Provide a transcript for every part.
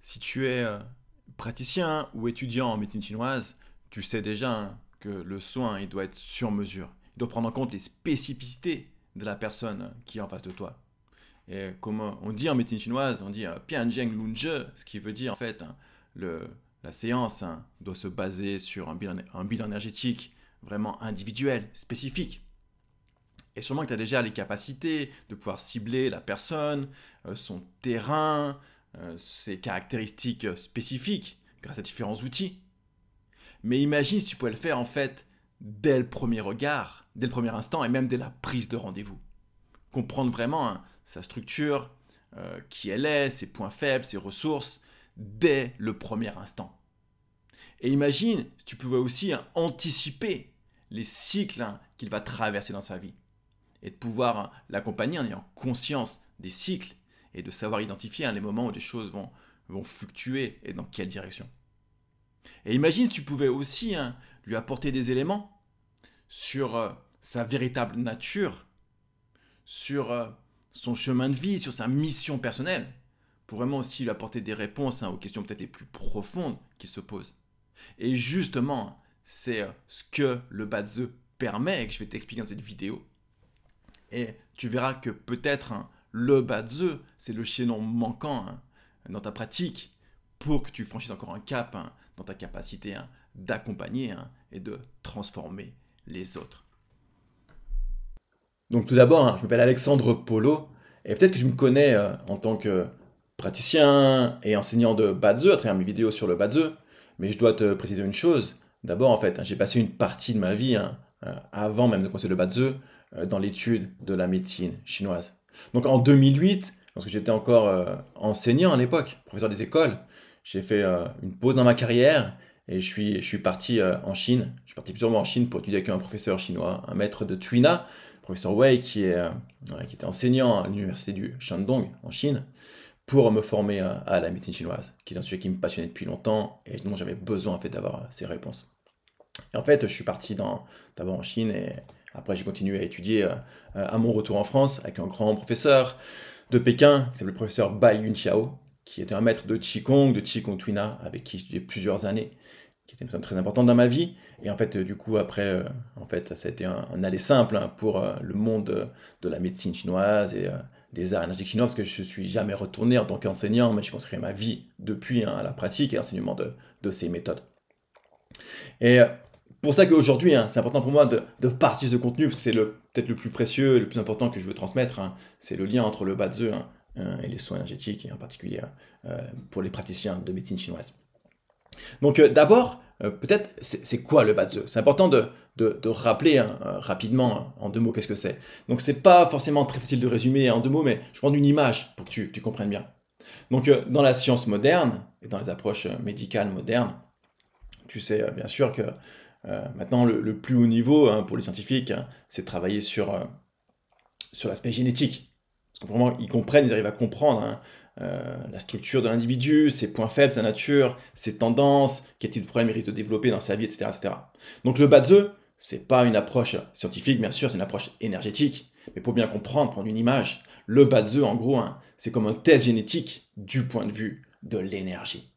Si tu es praticien ou étudiant en médecine chinoise, tu sais déjà que le soin il doit être sur mesure. Il doit prendre en compte les spécificités de la personne qui est en face de toi. Et comme on dit en médecine chinoise, on dit Pianzheng Lunzhe, ce qui veut dire en fait la séance doit se baser sur un bilan énergétique vraiment individuel, spécifique. Et sûrement que tu as déjà les capacités de pouvoir cibler la personne, son terrain, ses caractéristiques spécifiques grâce à différents outils. Mais imagine si tu pouvais le faire en fait dès le premier regard, dès le premier instant et même dès la prise de rendez-vous. Comprendre vraiment sa structure, qui elle est, ses points faibles, ses ressources, dès le premier instant. Et imagine si tu pouvais aussi anticiper les cycles qu'il va traverser dans sa vie et de pouvoir l'accompagner en ayant conscience des cycles et de savoir identifier les moments où des choses vont fluctuer et dans quelle direction. Et imagine si tu pouvais aussi lui apporter des éléments sur sa véritable nature, sur son chemin de vie, sur sa mission personnelle, pour vraiment aussi lui apporter des réponses aux questions peut-être les plus profondes qu'il se pose. Et justement, c'est ce que le Bazi permet et que je vais t'expliquer dans cette vidéo. Et tu verras que peut-être le Bazi, c'est le chaînon manquant dans ta pratique pour que tu franchisses encore un cap dans ta capacité d'accompagner et de transformer les autres. Donc tout d'abord, je m'appelle Alexandre Polo et peut-être que tu me connais en tant que praticien et enseignant de Bazi à travers mes vidéos sur le Bazi, mais je dois te préciser une chose. D'abord, en fait, j'ai passé une partie de ma vie avant même de commencer le Bazi dans l'étude de la médecine chinoise. Donc en 2008, lorsque j'étais encore enseignant à l'époque, professeur des écoles, j'ai fait une pause dans ma carrière et je suis parti en Chine. Je suis parti plusieurs mois en Chine pour étudier avec un professeur chinois, un maître de Tuina, professeur Wei, qui était enseignant à l'université du Shandong en Chine, pour me former à la médecine chinoise, qui est un sujet qui me passionnait depuis longtemps et dont j'avais besoin en fait d'avoir ces réponses. Et en fait, je suis parti d'abord en Chine et après j'ai continué à étudier à mon retour en France avec un grand professeur de Pékin qui s'appelle le professeur Bai Yunqiao, qui était un maître de Qigong Tuina, avec qui j'ai étudié plusieurs années, qui était une personne très importante dans ma vie. Et en fait, du coup, après, en fait, ça a été un aller simple pour le monde de la médecine chinoise et des arts énergétiques chinois, parce que je ne suis jamais retourné en tant qu'enseignant, mais j'ai consacré ma vie depuis à la pratique et à l'enseignement de ces méthodes. Et pour ça qu'aujourd'hui, c'est important pour moi de partager ce contenu, parce que c'est peut-être le plus précieux, le plus important que je veux transmettre. C'est le lien entre le Bazi et les soins énergétiques, et en particulier pour les praticiens de médecine chinoise. Donc d'abord, peut-être, c'est quoi le Bazi? C'est important de rappeler rapidement en deux mots qu'est-ce que c'est. Donc c'est pas forcément très facile de résumer en deux mots, mais je prends une image pour que tu comprennes bien. Donc dans la science moderne et dans les approches médicales modernes, tu sais bien sûr que maintenant le plus haut niveau pour les scientifiques, c'est de travailler sur l'aspect génétique. Parce que vraiment, ils comprennent, ils arrivent à comprendre la structure de l'individu, ses points faibles, sa nature, ses tendances, quel type de problème il risque de développer dans sa vie, etc. etc. Donc le Bazi, c'est pas une approche scientifique, bien sûr, c'est une approche énergétique. Mais pour bien comprendre, prendre une image, le Bazi, en gros, c'est comme un test génétique du point de vue de l'énergie.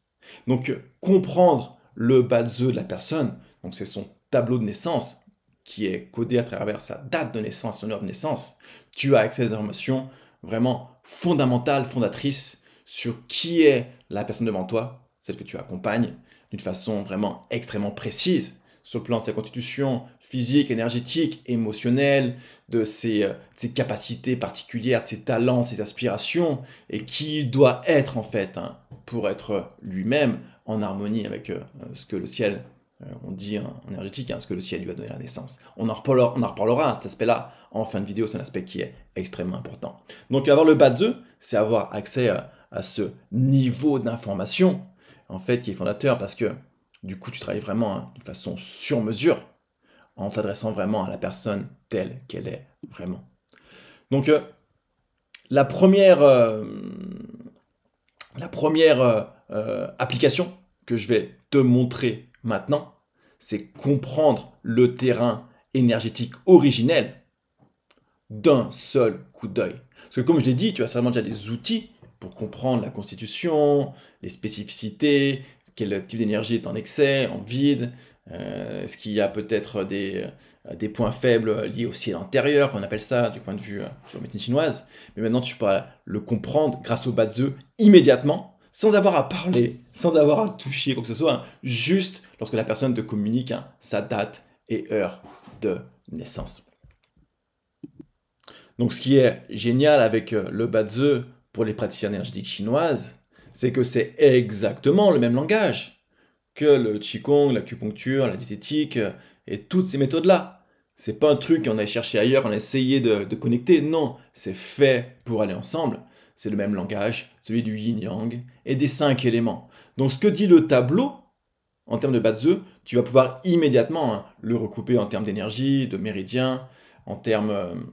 Donc comprendre le Bazi de la personne, donc c'est son tableau de naissance qui est codé à travers sa date de naissance, son heure de naissance, tu as accès à des informations vraiment fondamentales, fondatrices sur qui est la personne devant toi, celle que tu accompagnes, d'une façon vraiment extrêmement précise, sur le plan de sa constitution physique, énergétique, émotionnelle, de ses capacités particulières, de ses talents, ses aspirations, et qui il doit être en fait pour être lui-même en harmonie avec ce que le ciel, on dit en énergétique, ce que le ciel lui a donné à la naissance. On en reparlera de cet aspect-là en fin de vidéo, c'est un aspect qui est extrêmement important. Donc avoir le Bazi, c'est avoir accès à ce niveau d'information, en fait, qui est fondateur, parce que du coup, tu travailles vraiment de façon sur mesure, en t'adressant vraiment à la personne telle qu'elle est vraiment. Donc, la première application que je vais te montrer maintenant, c'est comprendre le terrain énergétique originel d'un seul coup d'œil. Parce que comme je l'ai dit, tu as certainement déjà des outils pour comprendre la constitution, les spécificités, quel type d'énergie est en excès, en vide, est-ce qu'il y a peut-être des points faibles liés au ciel intérieur, qu'on appelle ça du point de vue toujours médecine chinoise. Mais maintenant, tu pourras le comprendre grâce au Bazi immédiatement, sans avoir à parler, sans avoir à toucher quoi que ce soit, hein, juste lorsque la personne te communique hein, sa date et heure de naissance. Donc ce qui est génial avec le Bazi pour les praticiens énergétiques chinoises, c'est que c'est exactement le même langage que le Qigong, l'acupuncture, la diététique et toutes ces méthodes-là. C'est pas un truc qu'on a cherché ailleurs, qu'on a essayé de connecter, non, c'est fait pour aller ensemble. C'est le même langage, celui du yin-yang et des 5 éléments. Donc ce que dit le tableau, en termes de Bazi, tu vas pouvoir immédiatement hein, le recouper en termes d'énergie, de méridiens, en termes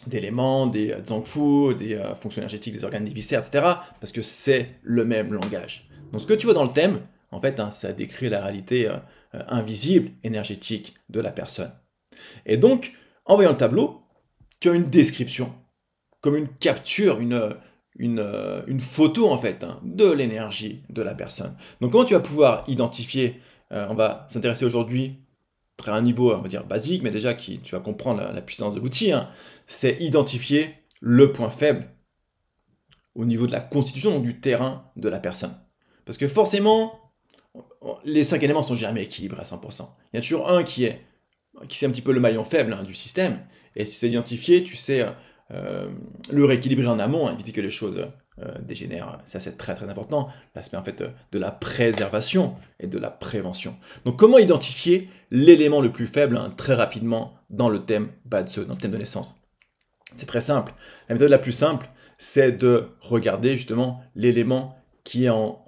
d'éléments, des zangfu, des fonctions énergétiques des organes des viscères, etc. Parce que c'est le même langage. Donc ce que tu vois dans le thème, en fait, hein, ça décrit la réalité invisible, énergétique de la personne. Et donc, en voyant le tableau, tu as une description, comme une capture, une photo en fait, hein, de l'énergie de la personne. Donc comment tu vas pouvoir identifier, on va s'intéresser aujourd'hui à un niveau, on va dire, basique, mais déjà tu vas comprendre la puissance de l'outil, hein, c'est identifier le point faible au niveau de la constitution, donc du terrain de la personne. Parce que forcément, les 5 éléments sont jamais équilibrés à 100%. Il y a toujours un qui est un petit peu le maillon faible hein, du système, et si tu sais identifier, tu sais le rééquilibrer en amont, hein, éviter que les choses dégénèrent. Ça, c'est très très important, l'aspect en fait de la préservation et de la prévention. Donc comment identifier l'élément le plus faible hein, très rapidement dans le thème Bazi, dans le thème de naissance? C'est très simple. La méthode la plus simple, c'est de regarder justement l'élément qui est en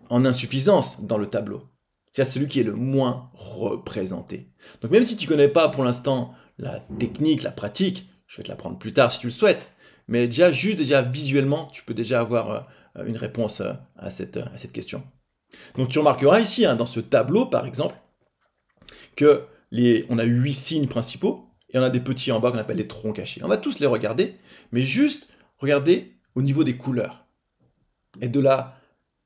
insuffisance dans le tableau. C'est celui qui est le moins représenté. Donc même si tu ne connais pas pour l'instant la technique, la pratique, je vais te l'apprendre plus tard si tu le souhaites, mais déjà visuellement, tu peux déjà avoir une réponse à cette question. Donc tu remarqueras ici, hein, dans ce tableau par exemple, on a 8 signes principaux, et on a des petits en bas qu'on appelle les troncs cachés. On va tous les regarder, mais juste regarder au niveau des couleurs, et de la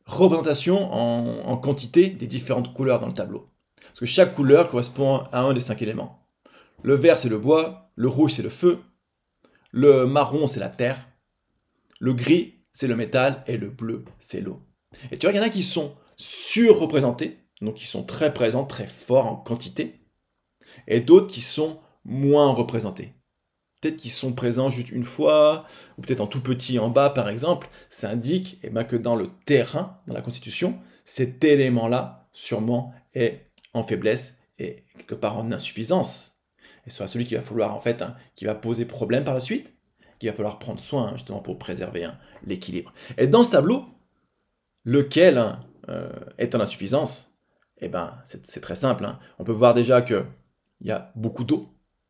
représentation en quantité des différentes couleurs dans le tableau. Parce que chaque couleur correspond à un des 5 éléments. Le vert c'est le bois, le rouge c'est le feu, le marron c'est la terre, le gris c'est le métal et le bleu c'est l'eau. Et tu vois qu'il y en a qui sont surreprésentés, donc qui sont très présents, très forts en quantité, et d'autres qui sont moins représentés. Peut-être qu'ils sont présents juste une fois, ou peut-être en tout petit en bas par exemple, ça indique que dans le terrain, dans la constitution, cet élément-là sûrement est en faiblesse et quelque part en insuffisance. Et ce sera celui qui va falloir en fait, qui va poser problème par la suite, qu'il va falloir prendre soin justement pour préserver l'équilibre. Et dans ce tableau, lequel est en insuffisance, c'est très simple. On peut voir déjà qu'il y a beaucoup d'eau,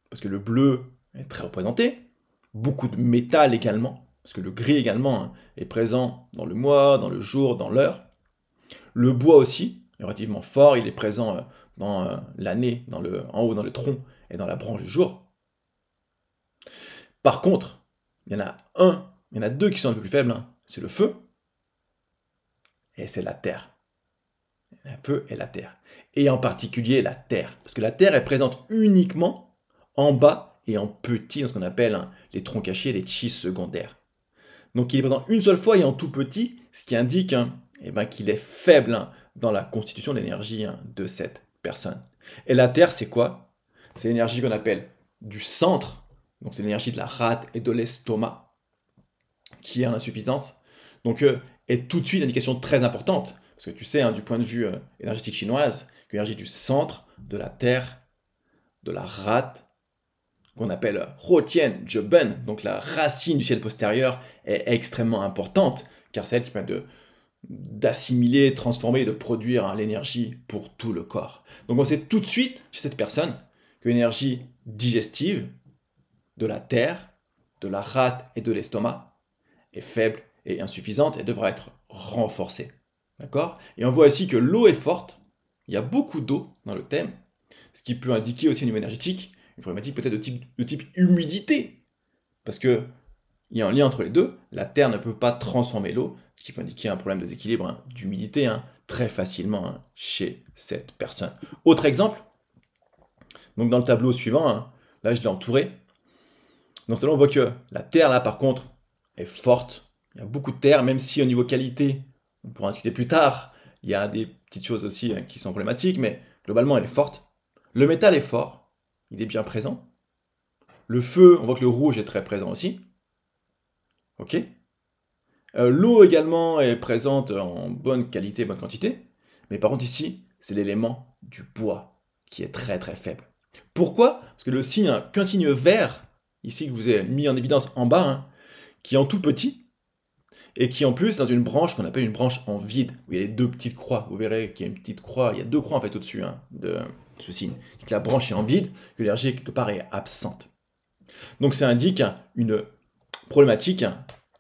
parce que le bleu est très représenté, beaucoup de métal également, parce que le gris également est présent dans le mois, dans le jour, dans l'heure. Le bois aussi est relativement fort, il est présent dans l'année, en haut dans le tronc et dans la branche du jour. Par contre, il y en a deux qui sont un peu plus faibles, c'est le feu et c'est la terre. Le feu et la terre. Et en particulier la terre, parce que la terre est présente uniquement en bas et en petit, dans ce qu'on appelle les troncs cachés, les chi secondaires. Donc il est présent une seule fois et en tout petit, ce qui indique qu'il est faible dans la constitution de l'énergie de cette personne. Et la terre, c'est quoi? C'est l'énergie qu'on appelle du centre, donc c'est l'énergie de la rate et de l'estomac, qui est en insuffisance. Donc est tout de suite une indication très importante, parce que tu sais, du point de vue énergétique chinoise, que l'énergie du centre, de la terre, de la rate, qu'on appelle Huotian Zheben, donc la racine du ciel postérieur, est extrêmement importante, car c'est elle qui permet d'assimiler, transformer et de produire l'énergie pour tout le corps. Donc on sait tout de suite, chez cette personne, que l'énergie digestive de la terre, de la rate et de l'estomac est faible et insuffisante et devra être renforcée. D'accord? Et on voit ici que l'eau est forte, il y a beaucoup d'eau dans le thème, ce qui peut indiquer aussi au niveau énergétique une problématique peut-être de type humidité. Parce que il y a un lien entre les deux. La Terre ne peut pas transformer l'eau, ce qui peut indiquer un problème de déséquilibre, d'humidité, très facilement chez cette personne. Autre exemple, donc dans le tableau suivant, là je l'ai entouré. Dans ce tableau, on voit que la Terre, là par contre, est forte. Il y a beaucoup de terre, même si au niveau qualité, on pourra en discuter plus tard, il y a des petites choses aussi qui sont problématiques, mais globalement elle est forte. Le métal est fort, il est bien présent. Le feu, on voit que le rouge est très présent aussi. Ok. L'eau également est présente en bonne qualité, bonne quantité. Mais par contre ici, c'est l'élément du bois qui est très très faible. Pourquoi? Parce que le signe, qu'un signe vert, ici que je vous ai mis en évidence en bas, qui est en tout petit, et qui en plus dans une branche qu'on appelle une branche en vide, où il y a les deux petites croix. Vous verrez qu'il y a une petite croix, il y a deux croix en fait au-dessus de ce signe. Que la branche est en vide, que l'énergie quelque part est absente. Donc ça indique une problématique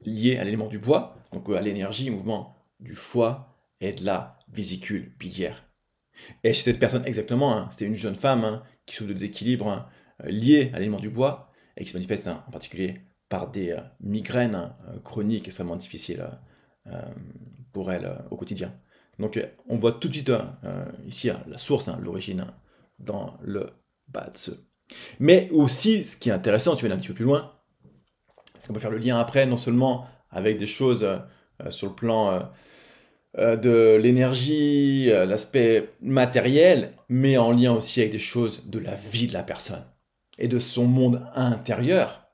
liée à l'élément du bois, donc à l'énergie, au mouvement du foie et de la vésicule biliaire. Et chez cette personne exactement, c'était une jeune femme qui souffre de déséquilibre lié à l'élément du bois et qui se manifeste en particulier par des migraines chroniques extrêmement difficiles pour elle au quotidien. Donc on voit tout de suite ici la source, l'origine dans le bas de ce. Mais aussi, ce qui est intéressant, tu vas aller un petit peu plus loin, c'est qu'on peut faire le lien après, non seulement avec des choses sur le plan de l'énergie, l'aspect matériel, mais en lien aussi avec des choses de la vie de la personne et de son monde intérieur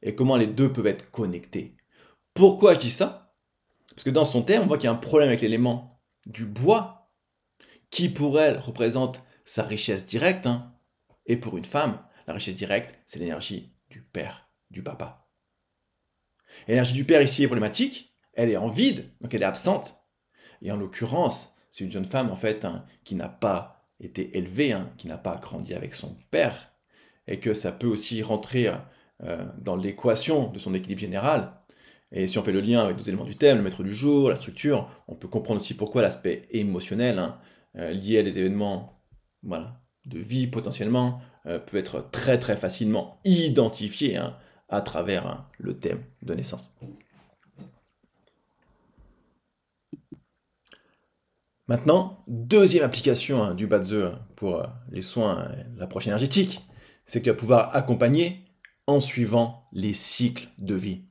et comment les deux peuvent être connectés. Pourquoi je dis ça? Parce que dans son terme, on voit qu'il y a un problème avec l'élément du bois qui pour elle représente sa richesse directe, et pour une femme, la richesse directe, c'est l'énergie du père, du papa. L'énergie du père ici est problématique, elle est en vide, donc elle est absente. Et en l'occurrence, c'est une jeune femme en fait qui n'a pas été élevée, qui n'a pas grandi avec son père, et que ça peut aussi rentrer dans l'équation de son équilibre général. Et si on fait le lien avec deux éléments du thème, le maître du jour, la structure, on peut comprendre aussi pourquoi l'aspect émotionnel lié à des événements de vie potentiellement peut être très très facilement identifié à travers le thème de naissance. Maintenant, deuxième application du Badze pour les soins, l'approche énergétique, c'est qu'il va pouvoir accompagner en suivant les cycles de vie.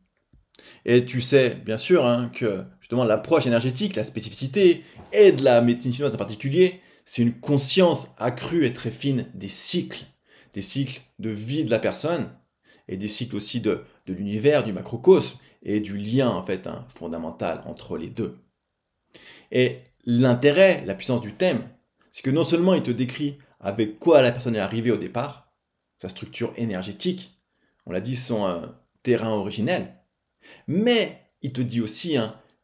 Et tu sais bien sûr que justement l'approche énergétique, la spécificité et de la médecine chinoise en particulier, c'est une conscience accrue et très fine des cycles de vie de la personne et des cycles aussi de l'univers, du macrocosme et du lien en fait fondamental entre les deux. Et l'intérêt, la puissance du thème, c'est que non seulement il te décrit avec quoi la personne est arrivée au départ, sa structure énergétique, on l'a dit son terrain originel, mais il te dit aussi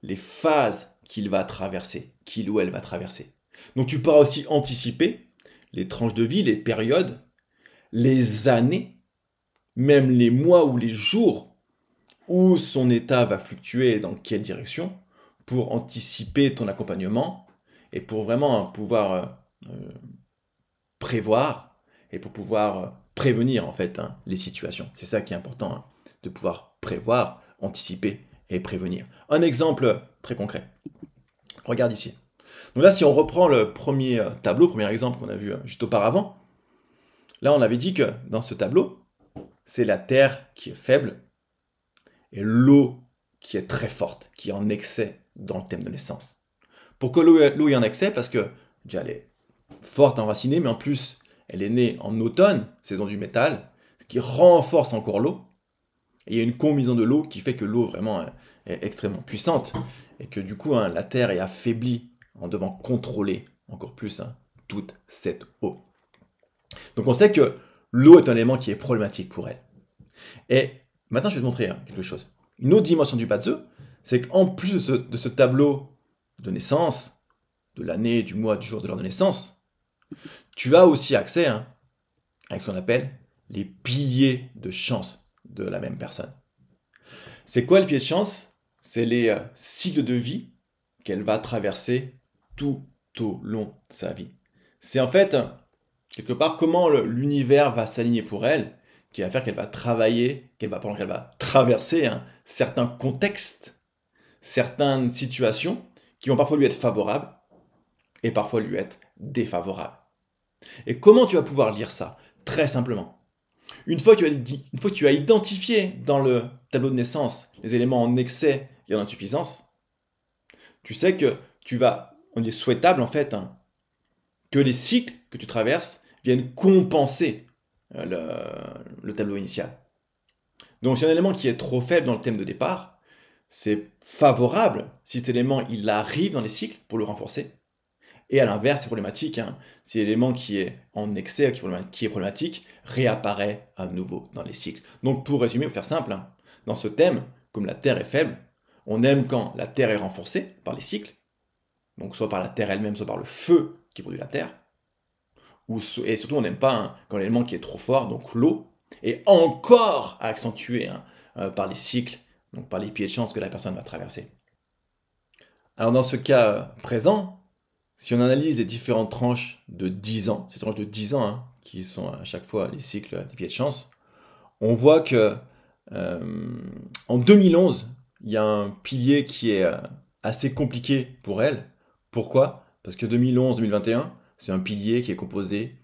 les phases qu'il va traverser, qu'il ou elle va traverser. Donc tu pourras aussi anticiper les tranches de vie, les périodes, les années, même les mois ou les jours où son état va fluctuer et dans quelle direction, pour anticiper ton accompagnement et pour vraiment pouvoir prévoir et pour pouvoir prévenir en fait les situations. C'est ça qui est important, de pouvoir prévoir, anticiper et prévenir. Un exemple très concret. Regarde ici. Donc là, si on reprend le premier tableau, premier exemple qu'on a vu juste auparavant, là on avait dit que dans ce tableau, c'est la terre qui est faible et l'eau qui est très forte, qui est en excès dans le thème de naissance. Pourquoi l'eau est en excès? Parce que déjà elle est forte enracinée, mais en plus elle est née en automne, saison du métal, ce qui renforce encore l'eau. Et il y a une combinaison de l'eau qui fait que l'eau vraiment est extrêmement puissante et que du coup la terre est affaiblie en devant contrôler encore plus toute cette eau. Donc on sait que l'eau est un élément qui est problématique pour elle. Et maintenant je vais te montrer quelque chose. Une autre dimension du Badze, c'est qu'en plus de ce tableau de naissance, de l'année, du mois, du jour de l'heure de naissance, tu as aussi accès avec ce qu'on appelle les piliers de chance de la même personne. C'est quoi le pilier de chance? C'est les cycles de vie qu'elle va traverser tout au long de sa vie. C'est en fait, quelque part, comment l'univers va s'aligner pour elle, qui va faire qu'elle va travailler, qu'elle va traverser certains contextes, certaines situations qui vont parfois lui être favorables et parfois lui être défavorables. Et comment tu vas pouvoir lire ça? Très simplement. Une fois que tu as identifié dans le tableau de naissance les éléments en excès et en insuffisance, tu sais que on est souhaitable en fait, hein, que les cycles que tu traverses viennent compenser le tableau initial. Donc si un élément qui est trop faible dans le thème de départ, c'est favorable si cet élément il arrive dans les cycles pour le renforcer. Et à l'inverse, c'est problématique, hein, si l'élément qui est en excès, qui est problématique, réapparaît à nouveau dans les cycles. Donc pour résumer, pour faire simple, hein, dans ce thème, comme la Terre est faible, on aime quand la Terre est renforcée par les cycles, donc soit par la Terre elle-même, soit par le feu qui produit la Terre, et surtout on n'aime pas, hein, quand l'élément qui est trop fort, donc l'eau, est encore accentué, hein, par les cycles, donc par les pieds de chance que la personne va traverser. Alors dans ce cas présent, si on analyse les différentes tranches de 10 ans, ces tranches de 10 ans, hein, qui sont à chaque fois les cycles des pieds de chance, on voit que en 2011, il y a un pilier qui est assez compliqué pour elle. Pourquoi? Parce que 2011-2021, c'est un pilier qui est composé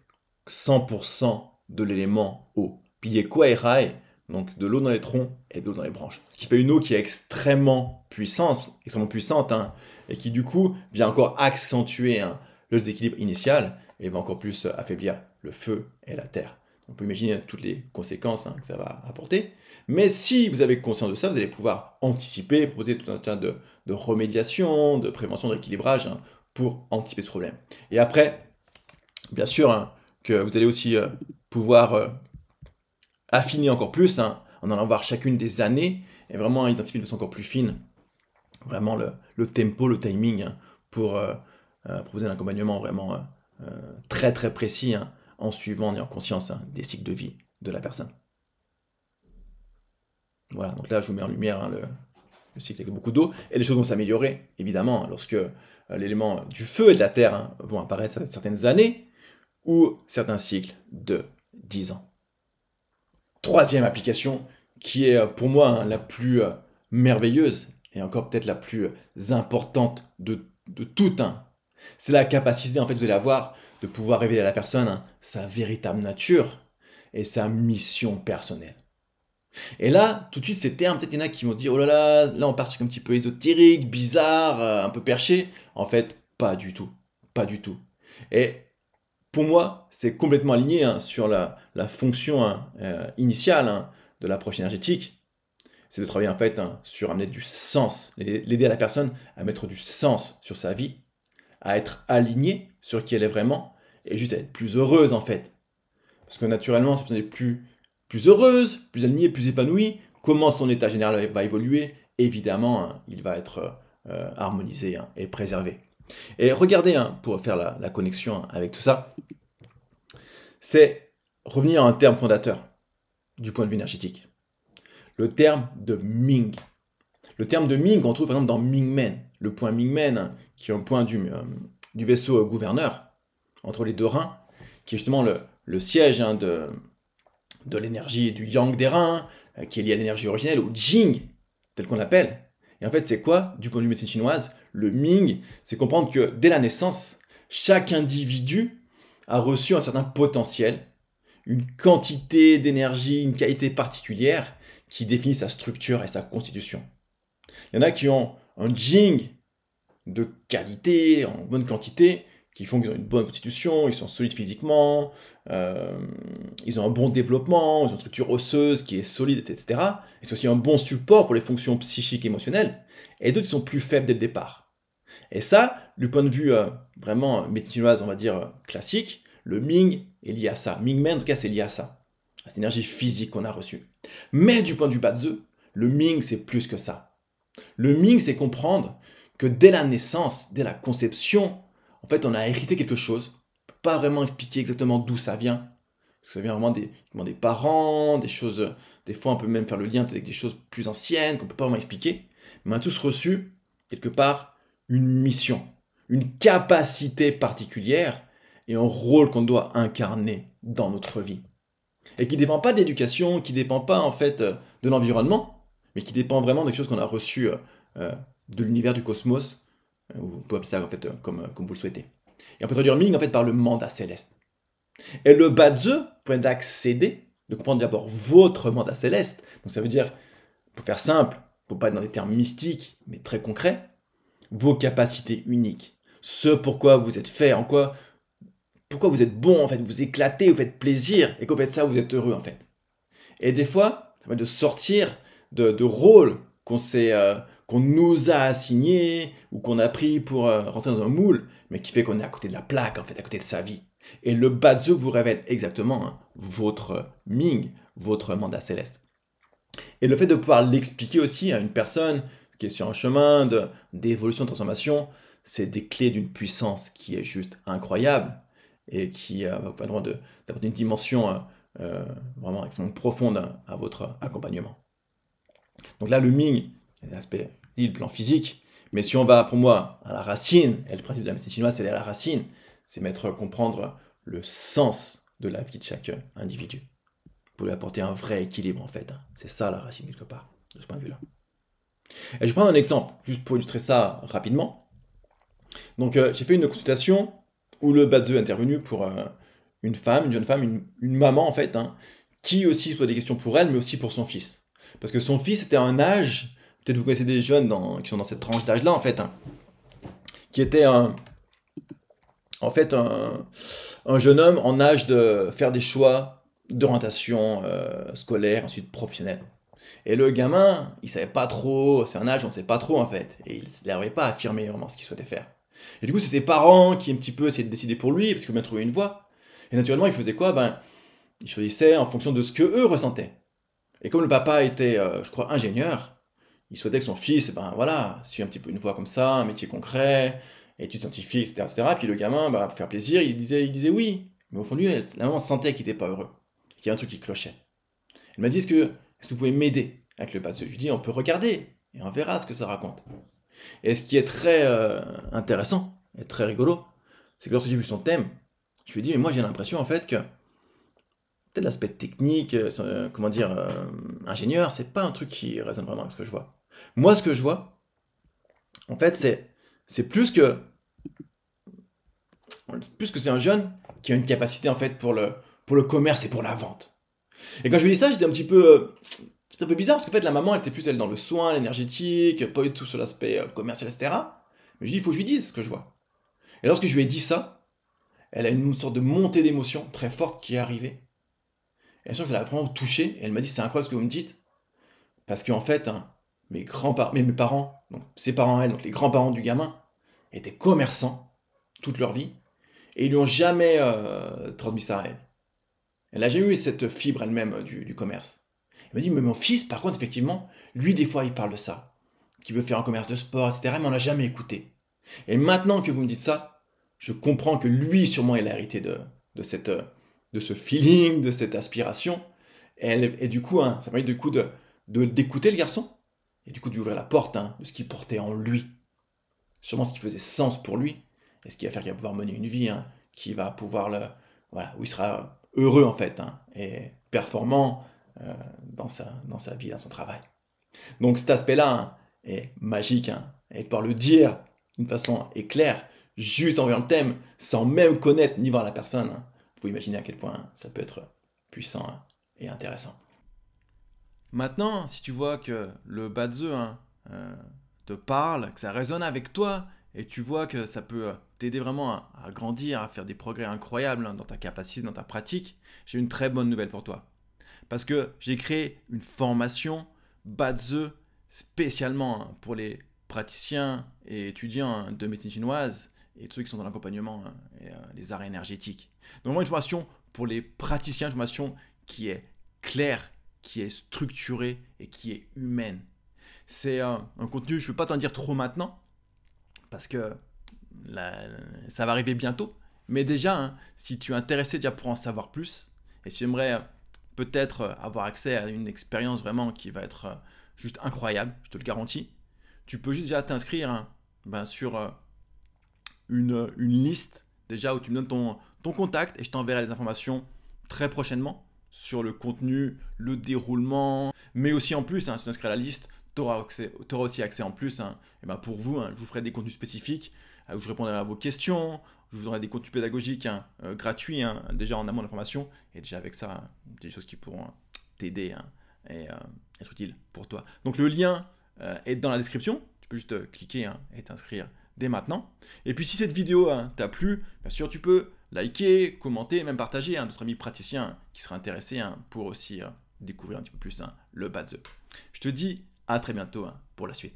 100% de l'élément eau. Pilier Kuai-Rai, donc de l'eau dans les troncs et de l'eau dans les branches. Ce qui fait une eau qui est extrêmement puissante, hein, et qui du coup vient encore accentuer, hein, le déséquilibre initial et va encore plus affaiblir le feu et la terre. On peut imaginer toutes les conséquences, hein, que ça va apporter. Mais si vous avez conscience de ça, vous allez pouvoir anticiper, proposer tout un tas de remédiation, de prévention, de rééquilibrage, hein, pour anticiper ce problème. Et après, bien sûr, hein, que vous allez aussi pouvoir affiner encore plus, hein, en allant voir chacune des années et vraiment identifier de façon encore plus fine vraiment le tempo, le timing, hein, pour proposer un accompagnement vraiment très très précis, hein, en suivant, en ayant conscience, hein, des cycles de vie de la personne. Voilà, donc là je vous mets en lumière, hein, le cycle avec beaucoup d'eau, et les choses vont s'améliorer, évidemment, lorsque l'élément du feu et de la terre, hein, vont apparaître certaines années, ou certains cycles de 10 ans. Troisième application, qui est pour moi, hein, la plus merveilleuse, et encore peut-être la plus importante de toutes, hein, c'est la capacité, en fait, vous allez avoir, de pouvoir révéler à la personne, hein, sa véritable nature et sa mission personnelle. Et là, tout de suite, ces termes, peut-être il y en a qui vont dire, oh là on part sur un petit peu ésotérique, bizarre, un peu perché. En fait, pas du tout. Pas du tout. Et pour moi, c'est complètement aligné, hein, sur la fonction, hein, initiale, hein, de l'approche énergétique. C'est de travailler en fait, hein, sur amener du sens, l'aider à la personne à mettre du sens sur sa vie, à être alignée sur qui elle est vraiment, et juste à être plus heureuse en fait. Parce que naturellement, si la personne est plus heureuse, plus alignée, plus épanouie, comment son état général va évoluer, évidemment, hein, il va être harmonisé, hein, et préservé. Et regardez, hein, pour faire la connexion, hein, avec tout ça, c'est revenir à un terme fondateur du point de vue énergétique. Le terme de Ming. Le terme de Ming, on trouve par exemple dans Mingmen. Le point Mingmen, hein, qui est un point du vaisseau gouverneur, entre les deux reins, qui est justement le siège, hein, de l'énergie du yang des reins, qui est lié à l'énergie originelle, au Jing, tel qu'on l'appelle. Et en fait, c'est quoi? Du point de vue médecine chinoise, le Ming, c'est comprendre que dès la naissance, chaque individu a reçu un certain potentiel, une quantité d'énergie, une qualité particulière qui définit sa structure et sa constitution. Il y en a qui ont un Jing de qualité, en bonne quantité, qui font qu'ils ont une bonne constitution, ils sont solides physiquement, ils ont un bon développement, ils ont une structure osseuse qui est solide, etc. Et c'est aussi un bon support pour les fonctions psychiques et émotionnelles. Et d'autres qui sont plus faibles dès le départ. Et ça, du point de vue vraiment médecine chinoise, on va dire classique, le Ming est lié à ça. Ming-Men, en tout cas, c'est lié à ça. À cette énergie physique qu'on a reçue. Mais du point de vue Bazi, le Ming, c'est plus que ça. Le Ming, c'est comprendre que dès la naissance, dès la conception, en fait, on a hérité quelque chose. On ne peut pas vraiment expliquer exactement d'où ça vient. Ça vient vraiment des parents, des choses... Des fois, on peut même faire le lien avec des choses plus anciennes qu'on ne peut pas vraiment expliquer. Mais on a tous reçu, quelque part, une mission, une capacité particulière et un rôle qu'on doit incarner dans notre vie. Et qui ne dépend pas de l'éducation, qui ne dépend pas, en fait, de l'environnement, mais qui dépend vraiment de quelque chose qu'on a reçu euh, de l'univers du cosmos, ou on peut appeler ça en fait comme vous le souhaitez. Et on peut traduire Ming en fait par le mandat céleste. Et le Badze permet d'accéder, de comprendre d'abord votre mandat céleste. Donc ça veut dire, pour faire simple, pour pas être dans des termes mystiques, mais très concrets, vos capacités uniques. Ce pourquoi vous êtes fait, pourquoi vous êtes bon en fait, vous éclatez, vous faites plaisir, et qu'au fait de ça, vous êtes heureux en fait. Et des fois, ça permet de sortir de rôles qu'on nous a assignés, ou qu'on a pris pour rentrer dans un moule, mais qui fait qu'on est à côté de la plaque en fait, à côté de sa vie. Et le Badze vous révèle exactement votre Ming, votre mandat céleste. Et le fait de pouvoir l'expliquer aussi à une personne qui est sur un chemin d'évolution, de transformation, c'est des clés d'une puissance qui est juste incroyable et qui va vous permettre d'apporter une dimension vraiment extrêmement profonde à votre accompagnement. Donc là, le Ming, c'est l'aspect dit, le plan physique, mais si on va pour moi à la racine, et le principe de la médecine chinoise, c'est aller à la racine, c'est comprendre le sens de la vie de chaque individu, pour lui apporter un vrai équilibre en fait. C'est ça la racine quelque part, de ce point de vue-là. Et je prends un exemple, juste pour illustrer ça rapidement. Donc j'ai fait une consultation où le Badze est intervenu pour une femme, une jeune femme, une maman en fait, qui aussi se posait des questions pour elle, mais aussi pour son fils. Parce que son fils était à un âge, peut-être vous connaissez des jeunes qui sont dans cette tranche d'âge-là en fait, qui était en fait un jeune homme en âge de faire des choix d'orientation scolaire, ensuite professionnelle. Et le gamin, il savait pas trop, c'est un âge où on sait pas trop en fait, et il n'arrivait pas à affirmer vraiment ce qu'il souhaitait faire. Et du coup, c'est ses parents qui un petit peu essayaient de décider pour lui, parce qu'il faut bien trouver une voie. Et naturellement, il faisait quoi? Ben, il choisissait en fonction de ce que eux ressentaient. Et comme le papa était, je crois, ingénieur, il souhaitait que son fils, ben voilà, suive un petit peu une voie comme ça, un métier concret, études scientifiques, etc., etc. Puis le gamin, bah, pour faire plaisir, il disait oui. Mais au fond de lui, la maman sentait qu'il n'était pas heureux, qu'il y avait un truc qui clochait. Elle m'a dit, est-ce que vous pouvez m'aider avec le Badze? Je lui dis, on peut regarder, et on verra ce que ça raconte. Et ce qui est très intéressant, et très rigolo, c'est que lorsque j'ai vu son thème, je lui ai dit, mais moi j'ai l'impression en fait que peut-être l'aspect technique, comment dire, ingénieur, c'est pas un truc qui résonne vraiment avec ce que je vois. Moi, ce que je vois, en fait, c'est plus que c'est un jeune qui a une capacité en fait pour le commerce et pour la vente. Et quand je lui ai dit ça, j'étais un petit peu, c'était un peu bizarre parce qu'en fait, la maman, elle était plus elle dans le soin, l'énergétique, pas du tout sur l'aspect commercial, etc. Mais je lui ai dit, il faut que je lui dise ce que je vois. Et lorsque je lui ai dit ça, elle a une sorte de montée d'émotion très forte qui est arrivée. Et je sens que ça l'a vraiment touchée. Et elle m'a dit, c'est incroyable ce que vous me dites. Parce qu'en fait, mes parents, donc ses parents, elle, donc les grands-parents du gamin, étaient commerçants toute leur vie. Et ils lui ont jamais transmis ça à elle. Elle n'a jamais eu cette fibre elle-même du commerce. Elle m'a dit, mais mon fils, par contre, effectivement, lui, des fois, il parle de ça. Qui veut faire un commerce de sport, etc. Mais on l'a jamais écouté. Et maintenant que vous me dites ça, je comprends que lui, sûrement, il a hérité de ce feeling, de cette aspiration. Et du coup, ça m'a dit d'écouter le garçon, et du coup, d'ouvrir la porte de ce qu'il portait en lui. Sûrement ce qui faisait sens pour lui, et ce qui va faire qu'il va pouvoir mener une vie qui va pouvoir voilà, où il sera heureux en fait, et performant dans sa vie, dans son travail. Donc cet aspect-là est magique, et de pouvoir le dire d'une façon claire, juste en voyant le thème, sans même connaître ni voir la personne, vous pouvez imaginer à quel point ça peut être puissant et intéressant. Maintenant, si tu vois que le Badze te parle, que ça résonne avec toi, et tu vois que ça peut t'aider vraiment à grandir, à faire des progrès incroyables dans ta capacité, dans ta pratique, j'ai une très bonne nouvelle pour toi. Parce que j'ai créé une formation Badze spécialement pour les praticiens et étudiants de médecine chinoise et tous ceux qui sont dans l'accompagnement et les arts énergétiques. Donc vraiment une formation pour les praticiens, une formation qui est claire, qui est structurée et qui est humaine. C'est un contenu, je ne peux pas t'en dire trop maintenant, parce que ça va arriver bientôt. Mais déjà, si tu es intéressé déjà pour en savoir plus, et si tu aimerais peut-être avoir accès à une expérience vraiment qui va être juste incroyable, je te le garantis, tu peux juste déjà t'inscrire sur une liste déjà où tu me donnes ton contact et je t'enverrai les informations très prochainement sur le contenu, le déroulement, mais aussi en plus, si tu t'inscris à la liste, tu auras aussi accès en plus, et ben pour vous, je vous ferai des contenus spécifiques, où je répondrai à vos questions, je vous aurai des contenus pédagogiques gratuits, déjà en amont de la formation, et déjà avec ça, des choses qui pourront t'aider et être utiles pour toi. Donc le lien est dans la description, tu peux juste cliquer et t'inscrire dès maintenant. Et puis si cette vidéo t'a plu, bien sûr tu peux liker, commenter, même partager à d'autres amis praticiens qui seraient intéressés pour aussi découvrir un petit peu plus le Badzeux. Je te dis à très bientôt pour la suite.